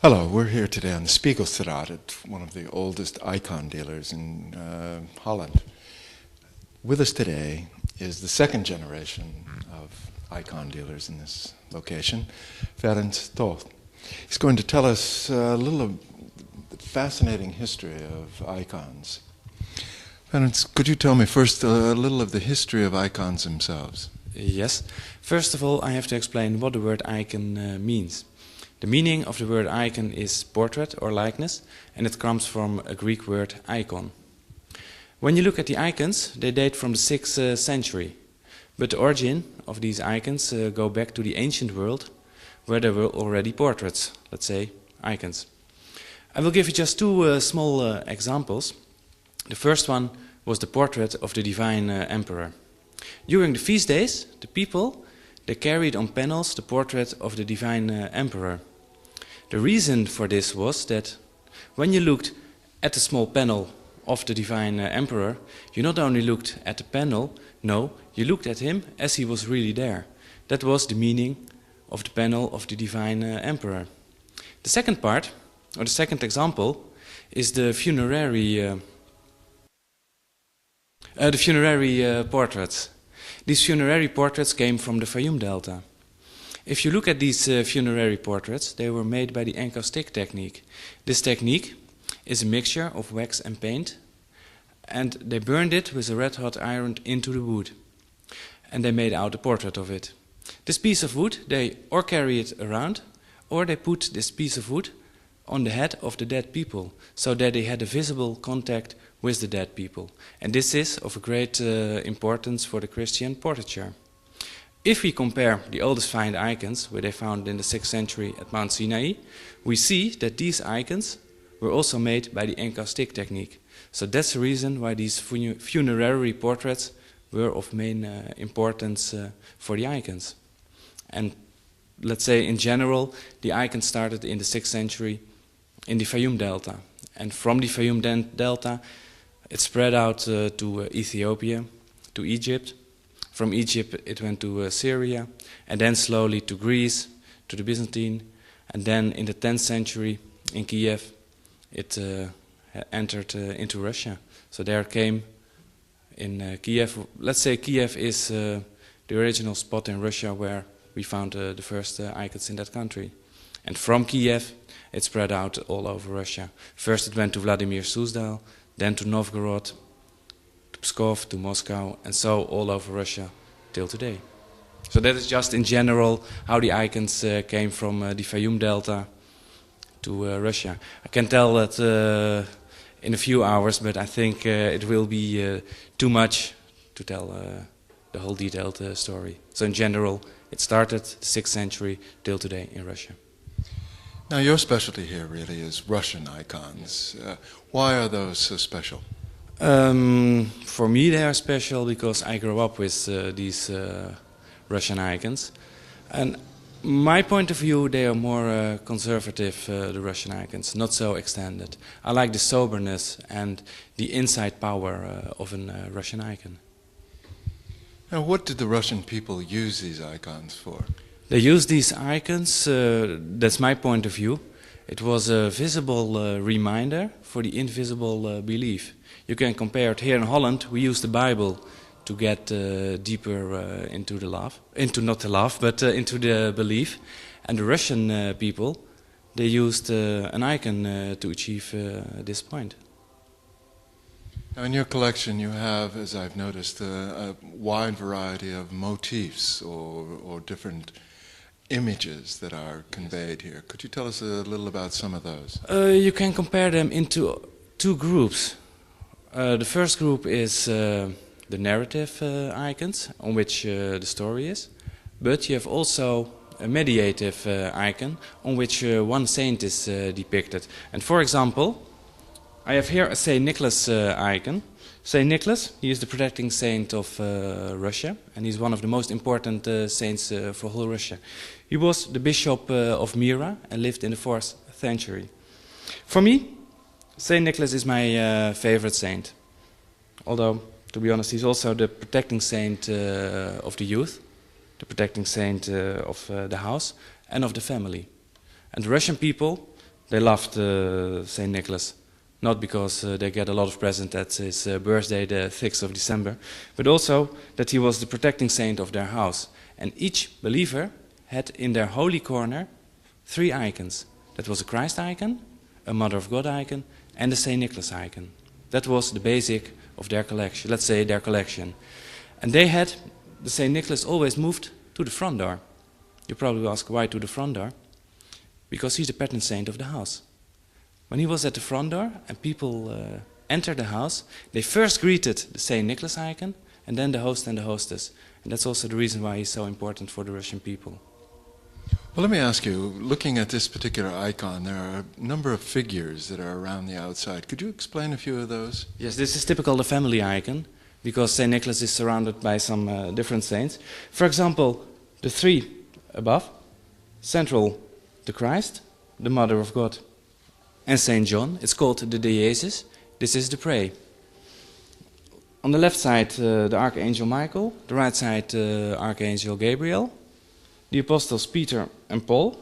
Hello, we're here today on the Spiegelstraat at one of the oldest icon dealers in Holland. With us today is the second generation of icon dealers in this location, Ferenc Tóth. He's going to tell us a little of the fascinating history of icons. Ferenc, could you tell me first a little of the history of icons themselves? Yes. First of all, I have to explain what the word icon means. The meaning of the word icon is portrait or likeness, and it comes from a Greek word icon. When you look at the icons, they date from the 6th century. But the origin of these icons go back to the ancient world, where there were already portraits, let's say icons. I will give you just two small examples. The first one was the portrait of the divine emperor. During the feast days, the people they carried on panels the portrait of the divine emperor. The reason for this was that when you looked at the small panel of the divine emperor, you not only looked at the panel, no, you looked at him as he was really there. That was the meaning of the panel of the divine emperor. The second part, or the second example, is the funerary portraits. These funerary portraits came from the Fayum Delta. If you look at these funerary portraits, they were made by the encaustic technique. This technique is a mixture of wax and paint, and they burned it with a red-hot iron into the wood, and they made out a portrait of it. This piece of wood, they or carry it around, or they put this piece of wood on the head of the dead people, so that they had a visible contact with the dead people. And this is of a great importance for the Christian portraiture. If we compare the oldest find icons, where they found in the 6th century at Mount Sinai, we see that these icons were also made by the encaustic technique. So that's the reason why these funerary portraits were of main importance for the icons. And let's say in general, the icons started in the 6th century in the Fayum Delta. And from the Fayum Delta, it spread out to Ethiopia, to Egypt. From Egypt it went to Syria, and then slowly to Greece, to the Byzantine, and then in the 10th century in Kiev it entered into Russia. So there it came in Kiev. Let's say Kiev is the original spot in Russia where we found the first icons in that country. And from Kiev it spread out all over Russia. First it went to Vladimir Suzdal, then to Novgorod, to Pskov, to Moscow, and so all over Russia till today. So that is just in general how the icons came from the Fayum Delta to Russia. I can tell that in a few hours, but I think it will be too much to tell the whole detailed story. So in general, it started the 6th century till today in Russia. Now your specialty here really is Russian icons. Why are those so special? For me they are special because I grew up with these Russian icons. And my point of view, they are more conservative, the Russian icons, not so extended. I like the soberness and the inside power of a Russian icon. Now what did the Russian people use these icons for? They used these icons, that's my point of view. It was a visible reminder for the invisible belief. You can compare it here in Holland. We use the Bible to get deeper into the love, into the belief. And the Russian people, they used an icon to achieve this point. Now in your collection you have, as I've noticed, a wide variety of motifs or different images that are conveyed here. Could you tell us a little about some of those? You can compare them into two groups. The first group is the narrative icons, on which the story is. But you have also a mediative icon, on which one saint is depicted. And for example, I have here a Saint Nicholas icon. Saint Nicholas, he is the protecting saint of Russia, and he's one of the most important saints for whole Russia. He was the bishop of Myra and lived in the 4th century. For me, Saint Nicholas is my favorite saint. Although, to be honest, he's also the protecting saint of the youth, the protecting saint of the house and of the family. And the Russian people, they loved Saint Nicholas. Not because they get a lot of presents at his birthday, the 6th of December, but also that he was the protecting saint of their house. And each believer had in their holy corner 3 icons. That was a Christ icon, a Mother of God icon, and a Saint Nicholas icon. That was the basic of their collection, let's say their collection. And they had, the Saint Nicholas always moved to the front door. You probably ask, why to the front door? Because he's the patron saint of the house. When he was at the front door and people entered the house, they first greeted the Saint Nicholas icon and then the host and the hostess. And that's also the reason why he's so important for the Russian people. Well, let me ask you, looking at this particular icon, there are a number of figures that are around the outside. Could you explain a few of those? Yes, this is typical the family icon, because Saint Nicholas is surrounded by some different saints. For example, the 3 above, central, the Christ, the Mother of God, and Saint John. It's called the Deiesis. This is the prey. On the left side, the Archangel Michael. The right side, Archangel Gabriel. The apostles Peter and Paul.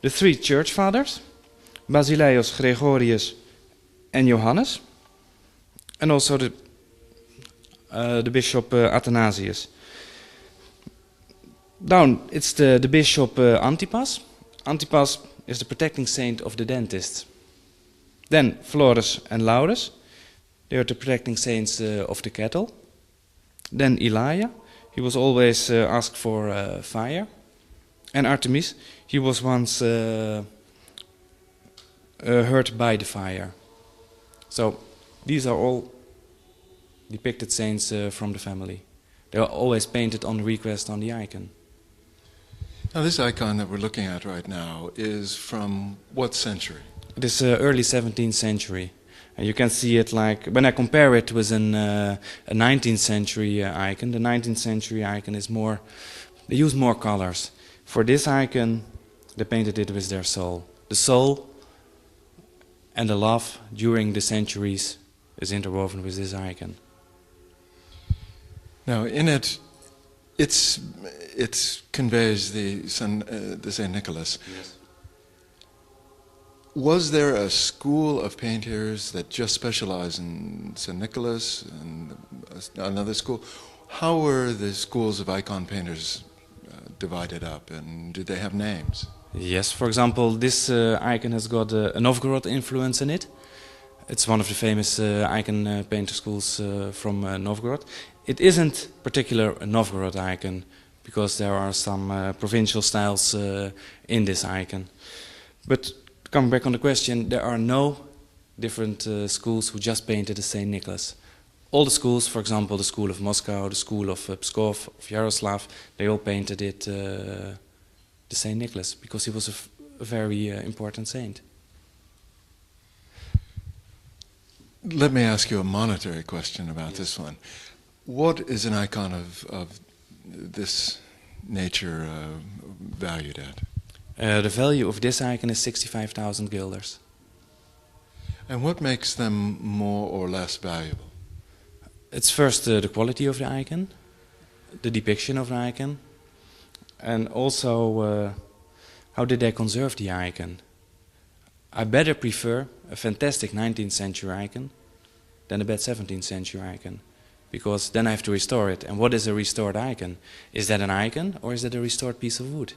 The 3 church fathers, Basileus, Gregorius, and Johannes. And also the bishop Athanasius. Down, it's the bishop Antipas. Antipas is the protecting saint of the dentists. Then Florus and Laurus, they are the protecting saints of the cattle. Then Elijah, he was always asked for fire. And Artemis, he was once hurt by the fire. So these are all depicted saints from the family. They are always painted on request on the icon. Now this icon that we're looking at right now is from what century? It is early 17th century. And you can see it like, when I compare it with a 19th century icon, the 19th century icon is more, they use more colors. For this icon, they painted it with their soul. The soul and the love during the centuries is interwoven with this icon. Now in it, it conveys the Saint Nicholas. Yes. Was there a school of painters that just specialize in St. Nicholas and another school? How were the schools of icon painters divided up, and did they have names? Yes, for example, this icon has got a Novgorod influence in it. It's one of the famous icon painter schools from Novgorod. It isn't particular a Novgorod icon, because there are some provincial styles in this icon. But coming back on the question, there are no different schools who just painted the Saint Nicholas. All the schools, for example, the school of Moscow, the school of Pskov, of Yaroslav, they all painted it the Saint Nicholas, because he was a very important saint. Let me ask you a monetary question about this one. What is an icon of this nature valued at? The value of this icon is 65,000 guilders. And what makes them more or less valuable? It's first the quality of the icon, the depiction of the icon, and also how did they conserve the icon. I better prefer a fantastic 19th century icon than a bad 17th century icon, because then I have to restore it. And what is a restored icon? Is that an icon or is that a restored piece of wood?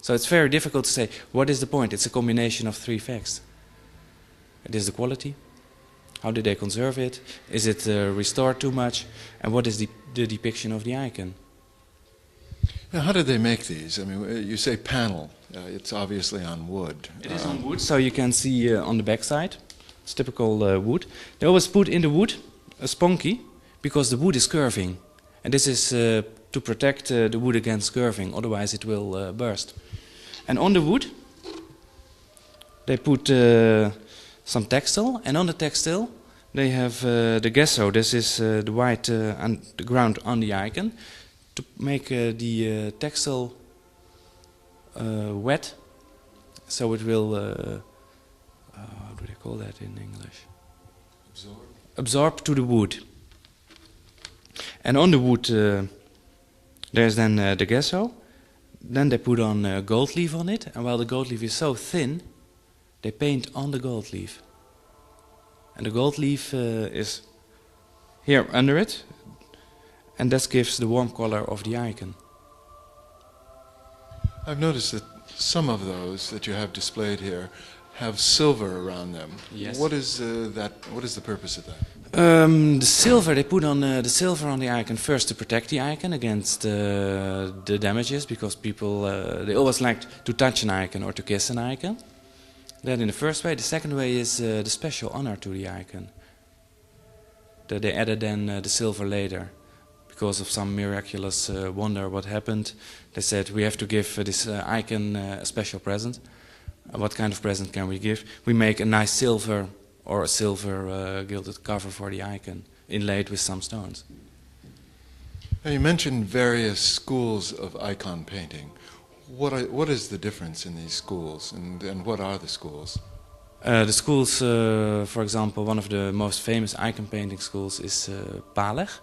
So it's very difficult to say, what is the point? It's a combination of 3 facts. It is the quality. How did they conserve it? Is it restored too much? And what is the depiction of the icon? Now, how did they make these? I mean, you say panel. It's obviously on wood. It is on wood, so you can see on the back side. It's typical wood. They always put in the wood a spunky, because the wood is curving. And this is to protect the wood against curving, otherwise it will burst. And on the wood, they put some textile, and on the textile they have the gesso. This is the white and the ground on the icon, to make the textile wet, so it will, how do they call that in English? Absorb to the wood. And on the wood there's then the gesso. Then they put on gold leaf on it, and while the gold leaf is so thin, they paint on the gold leaf. And the gold leaf is here under it, and that gives the warm color of the icon. I've noticed that some of those that you have displayed here have silver around them. Yes. What is that? What is the purpose of that? The silver, they put on the silver on the icon first to protect the icon against the damages, because people they always like to touch an icon or to kiss an icon. That in the first way. The second way is the special honor to the icon. That they added then the silver later, because of some miraculous wonder what happened. They said we have to give this icon a special present. What kind of present can we give? We make a nice silver or a silver gilded cover for the icon, inlaid with some stones. Now you mentioned various schools of icon painting. What is the difference in these schools, and what are the schools? The schools, for example, one of the most famous icon painting schools is Palech.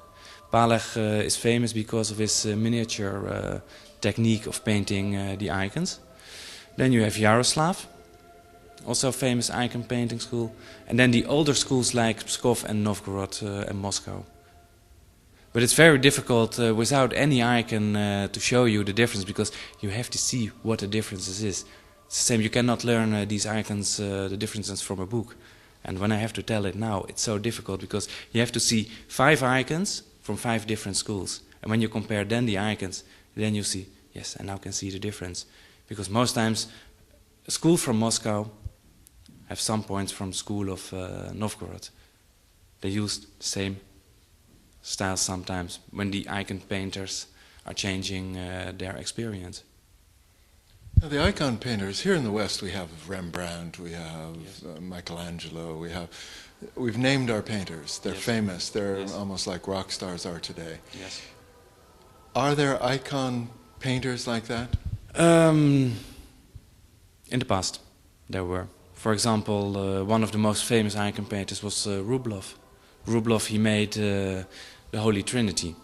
Palech is famous because of his miniature technique of painting the icons. Then you have Yaroslav, also a famous icon painting school. And then the older schools like Pskov and Novgorod and Moscow. But it's very difficult without any icon to show you the difference, because you have to see what the differences is. It's the same, you cannot learn these icons, the differences from a book. And when I have to tell it now, it's so difficult, because you have to see 5 icons from 5 different schools. And when you compare then the icons, then you see, yes, I now can see the difference. Because most times, a school from Moscow have some points from the school of Novgorod. They use the same style sometimes when the icon painters are changing their experience. Now the icon painters, here in the West we have Rembrandt, we have Michelangelo, we've named our painters. They're famous, they're almost like rock stars are today. Yes. Are there icon painters like that? In the past, there were. For example, one of the most famous icon painters was Rublev. Rublev, he made the Holy Trinity.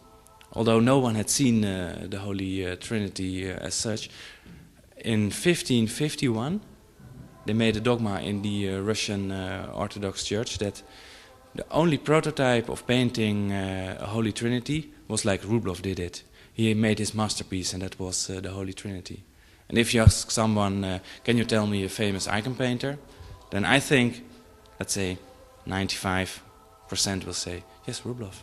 Although no one had seen the Holy Trinity as such, in 1551 they made a dogma in the Russian Orthodox Church that the only prototype of painting a Holy Trinity was like Rublev did it. He made his masterpiece, and that was the Holy Trinity. And if you ask someone, can you tell me a famous icon painter? Then I think, let's say, 95% will say, yes, Rublev.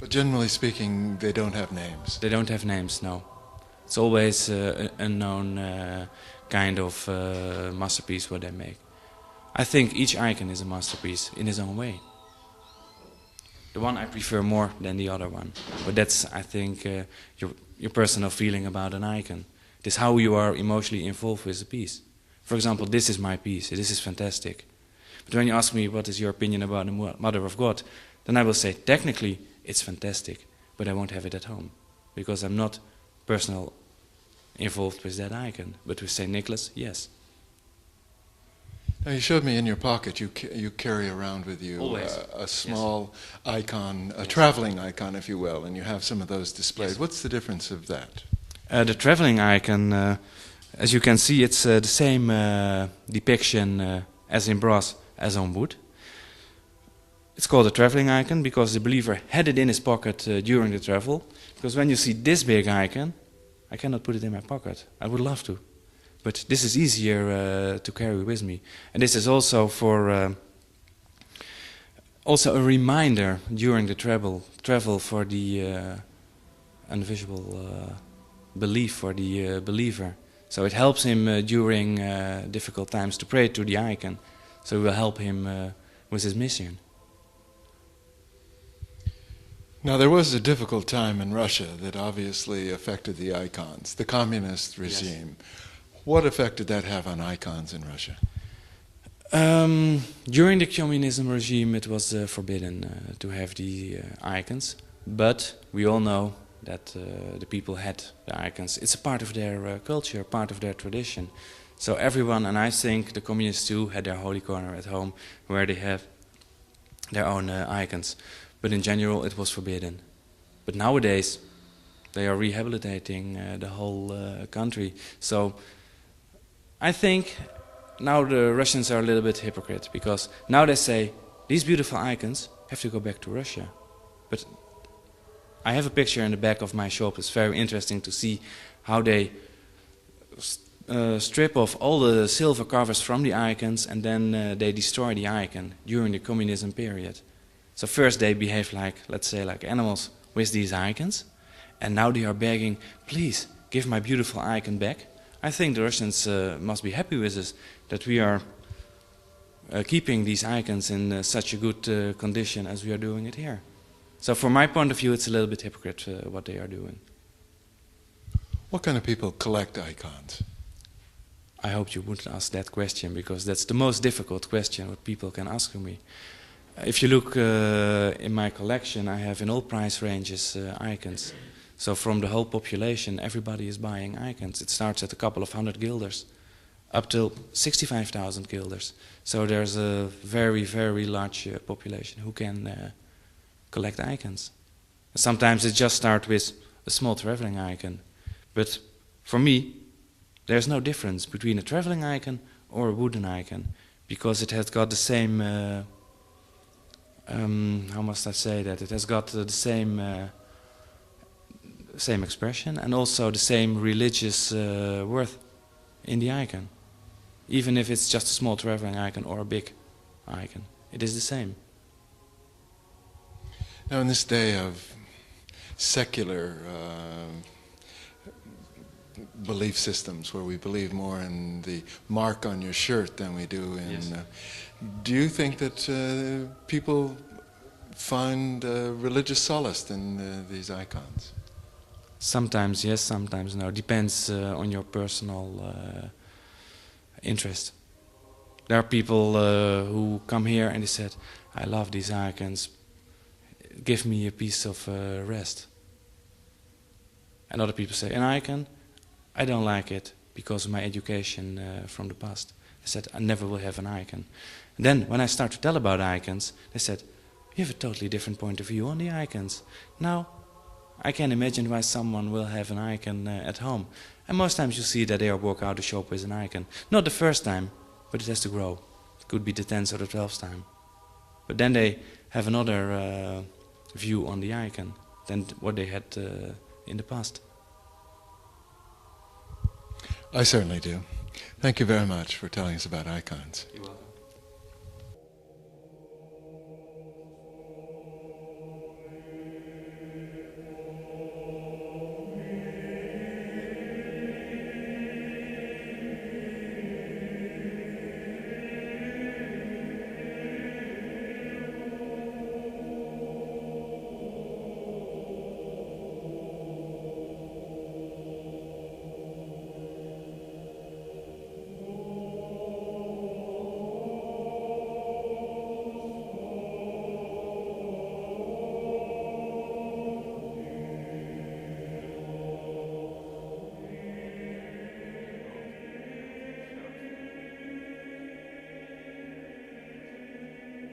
But generally speaking, they don't have names. They don't have names, no. It's always an unknown kind of masterpiece what they make. I think each icon is a masterpiece in his own way. The one I prefer more than the other one. But that's, I think, your personal feeling about an icon. It is how you are emotionally involved with the piece. For example, this is my piece. This is fantastic. But when you ask me what is your opinion about the Mother of God, then I will say, technically, it's fantastic. But I won't have it at home. Because I'm not personally involved with that icon. But with St. Nicholas, yes. Now you showed me in your pocket you carry around with you a small icon, a traveling icon, if you will, and you have some of those displayed. Yes. What's the difference of that? The traveling icon, as you can see, it's the same depiction as in brass as on wood. It's called a traveling icon because the believer had it in his pocket during the travel. Because when you see this big icon, I cannot put it in my pocket. I would love to. But this is easier to carry with me. And this is also for also a reminder during the travel for the invisible belief for the believer. So it helps him during difficult times to pray to the icon. So it will help him with his mission. Now there was a difficult time in Russia that obviously affected the icons, the communist regime. Yes. What effect did that have on icons in Russia? During the communism regime it was forbidden to have the icons, but we all know that the people had the icons. It's a part of their culture, part of their tradition. So everyone, and I think the communists too, had their holy corner at home where they have their own icons. But in general it was forbidden. But nowadays they are rehabilitating the whole country. So I think now the Russians are a little bit hypocrite, because now they say these beautiful icons have to go back to Russia. But I have a picture in the back of my shop. It's very interesting to see how they strip off all the silver covers from the icons, and then they destroy the icon during the communism period. So first they behave like, let's say, like animals with these icons, and now they are begging, please give my beautiful icon back. I think the Russians must be happy with us, that we are keeping these icons in such a good condition as we are doing it here. So from my point of view, it's a little bit hypocrite what they are doing. What kind of people collect icons? I hope you wouldn't ask that question, because that's the most difficult question what people can ask me. If you look in my collection, I have in all price ranges icons. So from the whole population, everybody is buying icons. It starts at a couple of hundred guilders, up till 65,000 guilders. So there's a very, very large population who can collect icons. Sometimes it just starts with a small traveling icon. But for me, there's no difference between a traveling icon or a wooden icon, because it has got the same, how must I say that? It has got the same expression, and also the same religious worth in the icon. Even if it's just a small traveling icon or a big icon, it is the same. Now, in this day of secular belief systems, where we believe more in the mark on your shirt than we do in... Yes. Do you think that people find religious solace in these icons? Sometimes yes, sometimes no. Depends on your personal interest. There are people who come here and they said, I love these icons, give me a piece of rest. And other people say, an icon? I don't like it because of my education from the past. I said, I never will have an icon. And then when I start to tell about icons, they said, you have a totally different point of view on the icons. Now, I can imagine why someone will have an icon at home. And most times you see that they walk out the shop with an icon. Not the first time, but it has to grow. It could be the 10th or the 12th time. But then they have another view on the icon than what they had in the past. I certainly do. Thank you very much for telling us about icons. You're welcome.